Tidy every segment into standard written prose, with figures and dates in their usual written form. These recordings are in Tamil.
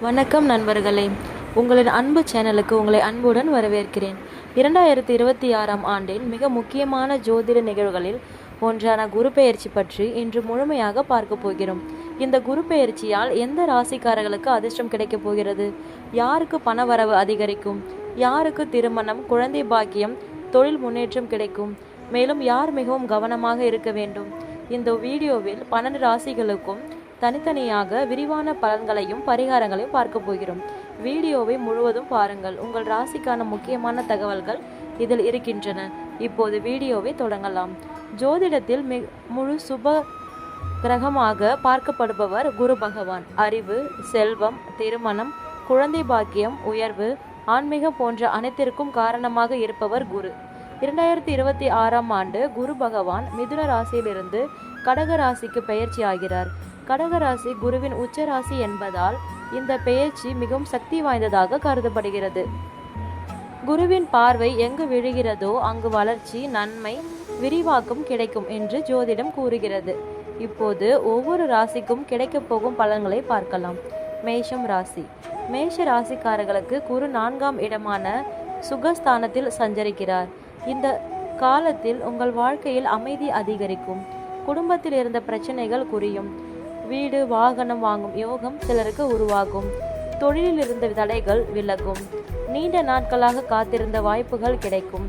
வணக்கம் நண்பர்களே, உங்களின் அன்பு சேனலுக்கு உங்களை அன்புடன் வரவேற்கிறேன். 2026ஆம் ஆண்டின் மிக முக்கியமான ஜோதிட நிகழ்வுகளில் ஒன்றான குரு பெயர்ச்சி பற்றி இன்று முழுமையாக பார்க்க போகிறோம். இந்த குரு பெயர்ச்சியால் எந்த ராசிக்காரர்களுக்கு அதிர்ஷ்டம் கிடைக்கப் போகிறது, யாருக்கு பணவரவு அதிகரிக்கும், யாருக்கு திருமணம், குழந்தை பாக்கியம், தொழில் முன்னேற்றம் கிடைக்கும், மேலும் யார் மிகவும் கவனமாக இருக்க வேண்டும். இந்த வீடியோவில் 12 ராசிகளுக்கும் தனித்தனியாக விரிவான பலன்களையும் பரிகாரங்களையும் பார்க்க போகிறோம். வீடியோவை முழுவதும் பாருங்கள். உங்கள் ராசிக்கான முக்கியமான தகவல்கள் இதில் இருக்கின்றன. இப்போது வீடியோவை தொடங்கலாம். ஜோதிடத்தில் முழு சுப கிரகமாக பார்க்கப்படுபவர் குரு பகவான். அறிவு, செல்வம், திருமணம், குழந்தை பாக்கியம், உயர்வு, ஆன்மீகம் போன்ற அனைத்திற்கும் காரணமாக இருப்பவர் குரு. 2026ஆம் ஆண்டு குரு பகவான் மிதுன ராசியிலிருந்து கடக ராசிக்கு பெயர்ச்சி ஆகிறார். கடகராசி குருவின் உச்ச ராசி என்பதால் இந்த பெயர்ச்சி மிகவும் சக்தி வாய்ந்ததாக கருதப்படுகிறது. குருவின் பார்வை எங்கு விழுகிறதோ அங்கு வளர்ச்சி, நன்மை, விரிவாக்கம் கிடைக்கும் என்று ஜோதிடம் கூறுகிறது. இப்போது ஒவ்வொரு ராசிக்கும் கிடைக்கப் போகும் பலன்களை பார்க்கலாம். மேஷம் ராசி. மேஷ ராசிக்காரர்களுக்கு குரு 4ஆம் இடமான சுகஸ்தானத்தில் சஞ்சரிக்கிறார். இந்த காலத்தில் உங்கள் வாழ்க்கையில் அமைதி அதிகரிக்கும். குடும்பத்தில் இருந்த பிரச்சனைகள் குறையும். வீடு, வாகனம் வாங்கும் யோகம் சிலருக்கு உருவாகும். தொழிலில் இருந்த தடைகள் விலகும். நீண்ட நாட்களாக காத்திருந்த வாய்ப்புகள் கிடைக்கும்.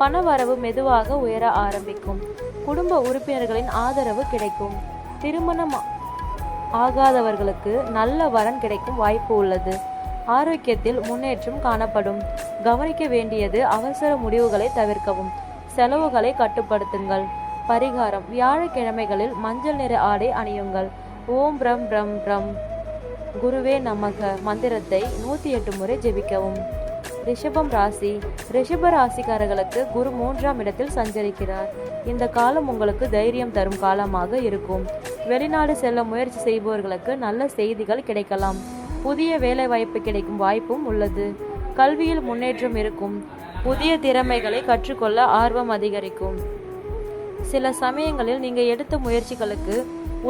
பண வரவு மெதுவாக உயர ஆரம்பிக்கும். குடும்ப உறுப்பினர்களின் ஆதரவு கிடைக்கும். திருமணம் ஆகாதவர்களுக்கு நல்ல வரன் கிடைக்கும் வாய்ப்பு உள்ளது. ஆரோக்கியத்தில் முன்னேற்றம் காணப்படும். கவனிக்க வேண்டியது அவசர முடிவுகளை தவிர்க்கவும். செலவுகளை கட்டுப்படுத்துங்கள். பரிகாரம்: வியாழக்கிழமைகளில் மஞ்சள் நிற ஆடை அணியுங்கள். ஓம் பிரம் பிரம் பிரம் குருவே நமக மந்திரத்தை 108 முறை ஜெபிக்கவும். ரிஷபம் ராசி. ரிஷப ராசிக்காரர்களுக்கு குரு 3ஆம் இடத்தில் சஞ்சரிக்கிறார். இந்த காலம் உங்களுக்கு தைரியம் தரும் காலமாக இருக்கும். வெளிநாடு செல்ல முயற்சி செய்பவர்களுக்கு நல்ல செய்திகள் கிடைக்கலாம். புதிய வேலை வாய்ப்பு கிடைக்கும் வாய்ப்பும் உள்ளது. கல்வியில் முன்னேற்றம் இருக்கும். புதிய திறமைகளை கற்றுக்கொள்ள ஆர்வம் அதிகரிக்கும். சில சமயங்களில் நீங்கள் எடுத்த முயற்சிகளுக்கு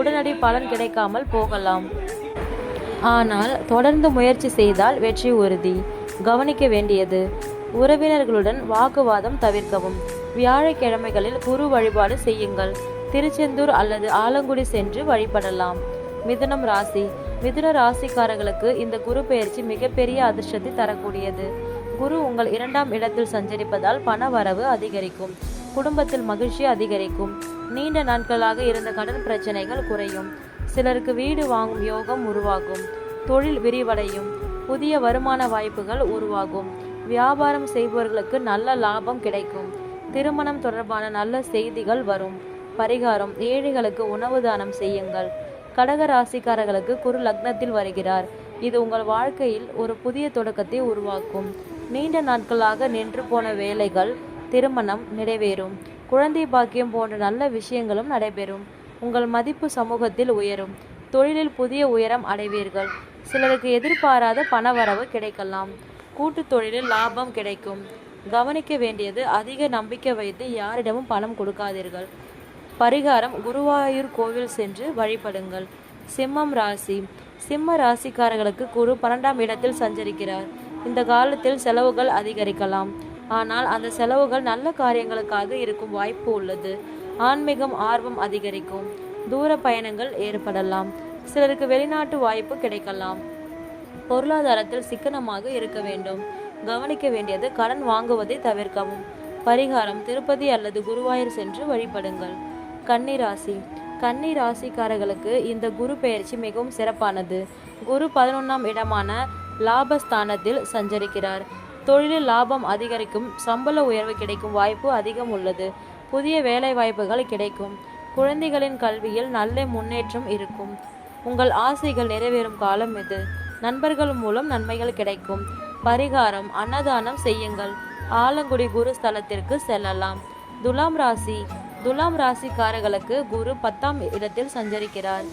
உடனடி பலன் கிடைக்காமல் போகலாம். ஆனால் தொடர்ந்து முயற்சி செய்தால் வெற்றி உறுதி. கவனிக்க வேண்டியது: உறவினர்களுடன் வாக்குவாதம் தவிர்க்கவும். வியாழக்கிழமைகளில் குரு வழிபாடு செய்யுங்கள். திருச்செந்தூர் அல்லது ஆலங்குடி சென்று வழிபடலாம். மிதுனம் ராசி. மிதுன ராசிக்காரர்களுக்கு இந்த குரு பெயர்ச்சி மிகப்பெரிய அதிர்ஷ்டத்தை தரக்கூடியது. குரு உங்கள் 2ஆம் இடத்தில் சஞ்சரிப்பதால் பண வரவு அதிகரிக்கும். குடும்பத்தில் மகிழ்ச்சி அதிகரிக்கும். நீண்ட நாட்களாக இருந்த கடன் பிரச்சனைகள் குறையும். சிலருக்கு வீடு வாங்கும் யோகம் உருவாகும். தொழில் விரிவடையும். புதிய வருமான வாய்ப்புகள் உருவாகும். வியாபாரம் செய்பவர்களுக்கு நல்ல லாபம் கிடைக்கும். திருமணம் தொடர்பான நல்ல செய்திகள் வரும். பரிகாரம்: ஏழைகளுக்கு உணவு தானம் செய்யுங்கள். கடக ராசிக்காரர்களுக்கு குரு லக்னத்தில் வருகிறார். இது உங்கள் வாழ்க்கையில் ஒரு புதிய தொடக்கத்தை உருவாக்கும். நீண்ட நாட்களாக நின்று போன வேலைகள், திருமணம் நிறைவேறும். குழந்தை பாக்கியம் போன்ற நல்ல விஷயங்களும் நடைபெறும். உங்கள் மதிப்பு சமூகத்தில் உயரும். தொழிலில் புதிய உயரம் அடைவீர்கள். சிலருக்கு எதிர்பாராத பணவரவு கிடைக்கலாம். கூட்டு தொழிலில் லாபம் கிடைக்கும். கவனிக்க வேண்டியது: அதிக நம்பிக்கை வைத்து யாரிடமும் பணம் கொடுக்காதீர்கள். பரிகாரம்: குருவாயூர் கோவில் சென்று வழிபடுங்கள். சிம்மம் ராசி. சிம்ம ராசிக்காரர்களுக்கு குரு 12ஆம் இடத்தில் சஞ்சரிக்கிறார். இந்த காலத்தில் செலவுகள் அதிகரிக்கலாம். ஆனால் அந்த செலவுகள் நல்ல காரியங்களுக்காக இருக்கும் வாய்ப்பு உள்ளது. ஆன்மீகம் ஆர்வம் அதிகரிக்கும். தூர பயணங்கள் ஏற்படலாம். சிலருக்கு வெளிநாட்டு வாய்ப்பு கிடைக்கலாம். பொருளாதாரத்தில் சிக்கனமாக இருக்க வேண்டும். கவனிக்க வேண்டியது: கடன் வாங்குவதை தவிர்க்கவும். பரிகாரம்: திருப்பதி அல்லது குருவாயூர் சென்று வழிபடுங்கள். கன்னி ராசி. கன்னி ராசிக்காரர்களுக்கு இந்த குரு பெயர்ச்சி மிகவும் சிறப்பானது. குரு 11ஆம் இடமான லாபஸ்தானத்தில் சஞ்சரிக்கிறார். தொழிலில் லாபம் அதிகரிக்கும். சம்பள உயர்வு கிடைக்கும் வாய்ப்பு அதிகம் உள்ளது. புதிய வேலை வாய்ப்புகள் கிடைக்கும். குழந்தைகளின் கல்வியில் நல்ல முன்னேற்றம் இருக்கும். உங்கள் ஆசைகள் நிறைவேறும் காலம் இது. நண்பர்கள் மூலம் நன்மைகள் கிடைக்கும். பரிகாரம்: அன்னதானம் செய்யுங்கள். ஆலங்குடி குரு ஸ்தலத்திற்கு செல்லலாம். துலாம் ராசி. துலாம் ராசிக்காரர்களுக்கு குரு 10ஆம் இடத்தில் சஞ்சரிக்கிறார்.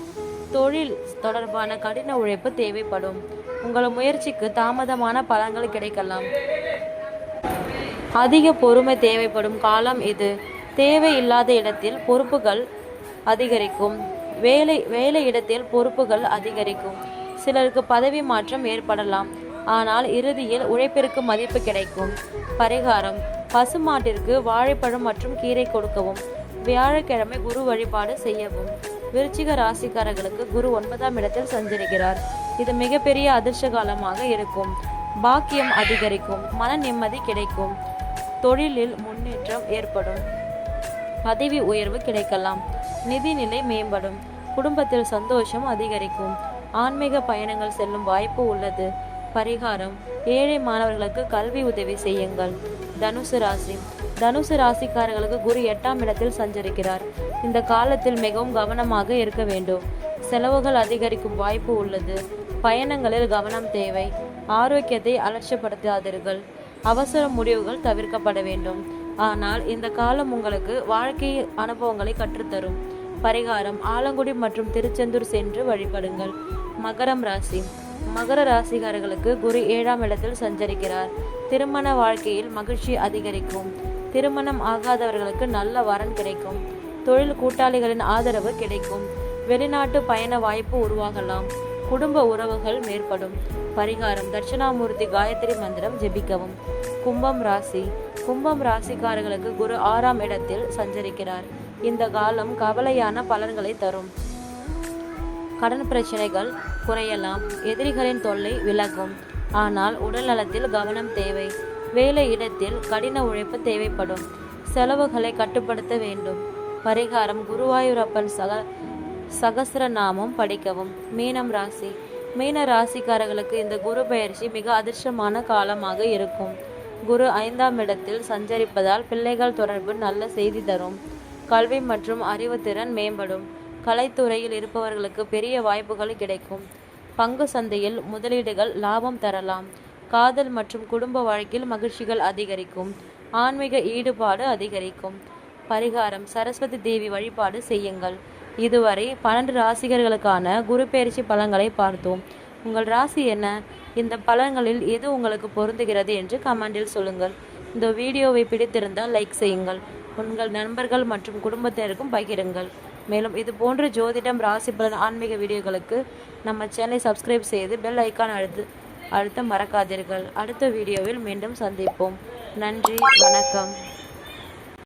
தொழில் தொடர்பான கடின உழைப்பு தேவைப்படும். உங்கள் முயற்சிக்கு தாமதமான பலன்கள் கிடைக்கலாம். அதிக பொறுமை தேவைப்படும் காலம் இது. தேவையில்லாத இடத்தில் பொறுப்புகள் அதிகரிக்கும். வேலை இடத்தில் பொறுப்புகள் அதிகரிக்கும். சிலருக்கு பதவி மாற்றம் ஏற்படலாம், ஆனால் இறுதியில் உழைப்பிற்கு மதிப்பு கிடைக்கும். பரிகாரம்: பசுமாட்டிற்கு வாழைப்பழம் மற்றும் கீரை கொடுக்கவும். வியாழக்கிழமை குரு வழிபாடு செய்யவும். விருச்சிக ராசிக்காரர்களுக்கு குரு 9ஆம் இடத்தில் சஞ்சரிக்கிறார். இது மிகப்பெரிய அதிர்ஷ்ட காலமாக இருக்கும். பாக்கியம் அதிகரிக்கும், மன நிம்மதி கிடைக்கும், தொழிலில் முன்னேற்றம் ஏற்படும், பதவி உயர்வு கிடைக்கலாம், நிதிநிலை மேம்படும், குடும்பத்தில் சந்தோஷம் அதிகரிக்கும், ஆன்மீக பயணங்கள் செல்லும் வாய்ப்பு உள்ளது. பரிகாரம்: ஏழை மாணவர்களுக்கு கல்வி உதவி செய்யுங்கள். தனுசு ராசி. தனுசு ராசிக்காரர்களுக்கு குரு 8ஆம் இடத்தில் சஞ்சரிக்கிறார். இந்த காலத்தில் மிகவும் கவனமாக இருக்க வேண்டும். செலவுகள் அதிகரிக்கும் வாய்ப்பு உள்ளது. பயணங்களில் கவனம் தேவை. ஆரோக்கியத்தை அலட்சியப்படுத்தாதீர்கள். அவசர முடிவுகள் தவிர்க்கப்பட வேண்டும். ஆனால் இந்த காலம் உங்களுக்கு வாழ்க்கை அனுபவங்களை கற்றுத்தரும். பரிகாரம்: ஆலங்குடி மற்றும் திருச்செந்தூர் சென்று வழிபடுங்கள். மகரம் ராசி. மகர ராசிக்காரர்களுக்கு குரு 7ஆம் இடத்தில் சஞ்சரிக்கிறார். திருமண வாழ்க்கையில் மகிழ்ச்சி அதிகரிக்கும். திருமணம் ஆகாதவர்களுக்கு நல்ல வரன் கிடைக்கும். தொழில் கூட்டாளிகளின் ஆதரவு கிடைக்கும். வெளிநாட்டு பயண வாய்ப்பு உருவாகலாம். குடும்ப உறவுகள் மேற்படும். பரிகாரம்: தட்சிணாமூர்த்தி காயத்ரி மந்திரம் ஜெபிக்கவும். கும்பம் ராசி. கும்பம் ராசிக்காரர்களுக்கு குரு 6ஆம் இடத்தில் சஞ்சரிக்கிறார். இந்த காலம் கவலையான பலன்களை தரும். கடன் பிரச்சனைகள் குறையலாம். எதிரிகளின் தொல்லை விலகும். ஆனால் உடல் நலத்தில் கவனம் தேவை. வேலை இடத்தில் கடின உழைப்பு தேவைப்படும். செலவுகளை கட்டுப்படுத்த வேண்டும். பரிகாரம்: குருவாயூரப்பன் சகஸ்ரநாமம் படிக்கவும். மீனம் ராசி. மீன ராசிக்காரர்களுக்கு இந்த குரு பெயர்ச்சி மிக அதிர்ஷ்டமான காலமாக இருக்கும். குரு 5ஆம் இடத்தில் சஞ்சரிப்பதால் பிள்ளைகள் தொடர்பு நல்ல செய்தி தரும். கல்வி மற்றும் அறிவுத்திறன் மேம்படும். கலைத்துறையில் இருப்பவர்களுக்கு பெரிய வாய்ப்புகள் கிடைக்கும். பங்கு சந்தையில் முதலீடுகள் லாபம் தரலாம். காதல் மற்றும் குடும்ப வாழ்க்கையில் மகிழ்ச்சிகள் அதிகரிக்கும். ஆன்மீக ஈடுபாடு அதிகரிக்கும். பரிகாரம்: சரஸ்வதி தேவி வழிபாடு செய்யுங்கள். இதுவரை 12 ராசிகர்களுக்கான குரு பெயர்ச்சி பலன்களை பார்த்தோம். உங்கள் ராசி என்ன? இந்த பலன்களில் எது உங்களுக்கு பொருந்துகிறது என்று கமெண்டில் சொல்லுங்கள். இந்த வீடியோவை பிடித்திருந்தால் லைக் செய்யுங்கள். உங்கள் நண்பர்கள் மற்றும் குடும்பத்தினருக்கும் பகிருங்கள். மேலும் இது போன்ற ஜோதிடம், ராசி பலன், ஆன்மீக வீடியோக்களுக்கு நம்ம சேனலை சப்ஸ்கிரைப் செய்து பெல் ஐக்கான் அழுத்த மறக்காதீர்கள். அடுத்த வீடியோவில் மீண்டும் சந்திப்போம். நன்றி, வணக்கம்.